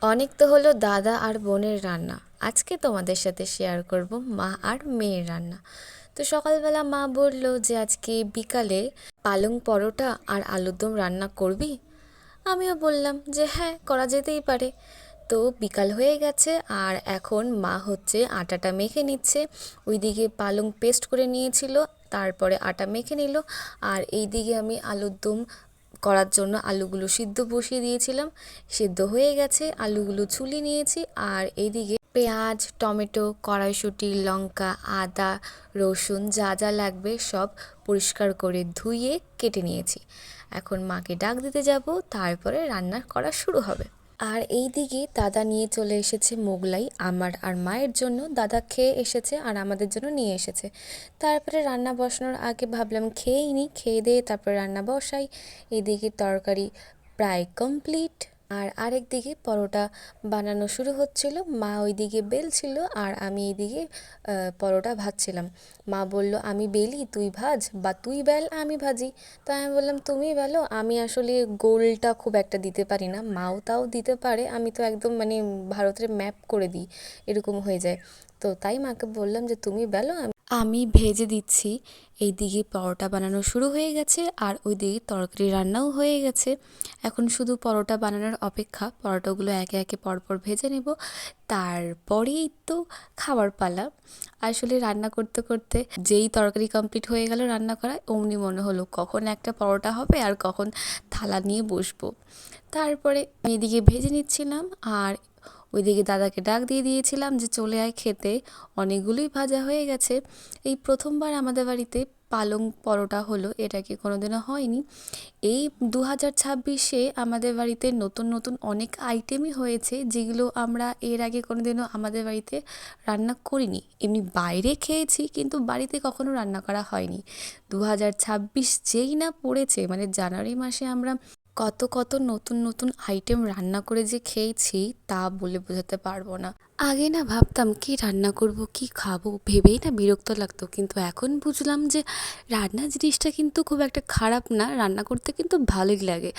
অনেক তো হলো দাদা আর বোনের রান্না। আজকে তোমাদের সাথে শেয়ার করব মা আর মেয়ের রান্না। তো সকালবেলা মা বলল যে আজকে বিকালে পালং পরোটা আর আলুর দম রান্না করবি। আমিও বললাম যে হ্যাঁ, করা যেতেই পারে। তো বিকাল হয়ে গেছে আর এখন মা হচ্ছে আটাটা মেখে নিচ্ছে। ওইদিকে পালং পেস্ট করে নিয়েছিল, তারপরে আটা মেখে নিল। আর এইদিকে আমি আলুর দম করার জন্য আলুগুলো সিদ্ধ বসিয়ে দিয়েছিলাম। সিদ্ধ হয়ে গেছে, আলুগুলো ছুলে নিয়েছি। আর এইদিকে পেঁয়াজ, টমেটো, কড়াইশুঁটি, লঙ্কা, আদা, রসুন যা যা লাগবে সব পরিষ্কার করে ধুয়ে কেটে নিয়েছি। এখন মাকে ডাক দিতে যাব, তারপরে রান্না করা শুরু হবে। আর এই দিকে দাদা নিয়ে চলে এসেছে মোগলাই আমার আর মায়ের জন্য। দাদা খেয়ে এসেছে আর আমাদের জন্য নিয়ে এসেছে। তারপরে রান্না বসানোর আগে ভাবলাম খেয়েই নিই, খেয়ে দিয়ে তারপরে রান্না বসাই। এদিকে তরকারি প্রায় কমপ্লিট। আর আরেক দিকে পরোটা বানানো শুরু হচ্ছিল। মা ওইদিকে বেলছিল আর আমি এইদিকে পরোটা ভাজছিলাম। মা বলল আমি বেলি তুই ভাজ, বা তুই বেল আমি ভাজি। তো আমি বললাম তুমি বেলো, আমি আসলে গোলটা খুব একটা দিতে পারি না, মাও তাও দিতে পারে, আমি তো একদম মানে ভারতের ম্যাপ করে দিই, এরকম হয়ে যায়। তো তাই মাকে বললাম যে তুমি বেলো, আমি ভেজে দিচ্ছি। এইদিকে পরোটা বানানো শুরু হয়ে গেছে আর ওইদিকে তরকারি রান্নাও হয়ে গেছে। এখন শুধু পরোটা বানানোর অপেক্ষা। পরোটাগুলো একে একে পরপর ভেজে নেব, তারপরেই তো খাওয়ার পালা। আসলে রান্না করতে করতে যেই তরকারি কমপ্লিট হয়ে গেল রান্না করা, অমনি মনে হলো কখন একটা পরোটা হবে আর কখন থালা নিয়ে বসবো। তারপরে আমি এদিকে ভেজে নিচ্ছিলাম আর ওইদিকে দাদাকে ডাক দিয়ে দিয়েছিলাম যে চলে আয় খেতে। অনেকগুলোই ভাজা হয়ে গেছে। এই প্রথমবার আমাদের বাড়িতে পালং পরোটা হলো, এটা কি কোনোদিনও হয়নি। এই 2026-এ আমাদের বাড়িতে নতুন নতুন অনেক আইটেমই হয়েছে, যেগুলো আমরা এর আগে কোনোদিনও আমাদের বাড়িতে রান্না করিনি। এমনি বাইরে খেয়েছি, কিন্তু বাড়িতে কখনো রান্না করা হয়নি। 2026 যেই না পড়েছে, মানে জানুয়ারি মাসে আমরা কত কত নতুন নতুন আইটেম রান্না করে যে খেয়েছি তা বলে বোঝাতে পারবো না। আগে না ভাবতাম কি রান্না করব কি খাবো ভেবেই না বিরক্ত লাগতো, কিন্তু এখন বুঝলাম যে রান্না জিনিসটা কিন্তু খুব একটা খারাপ না, রান্না করতে কিন্তু ভালোই লাগে।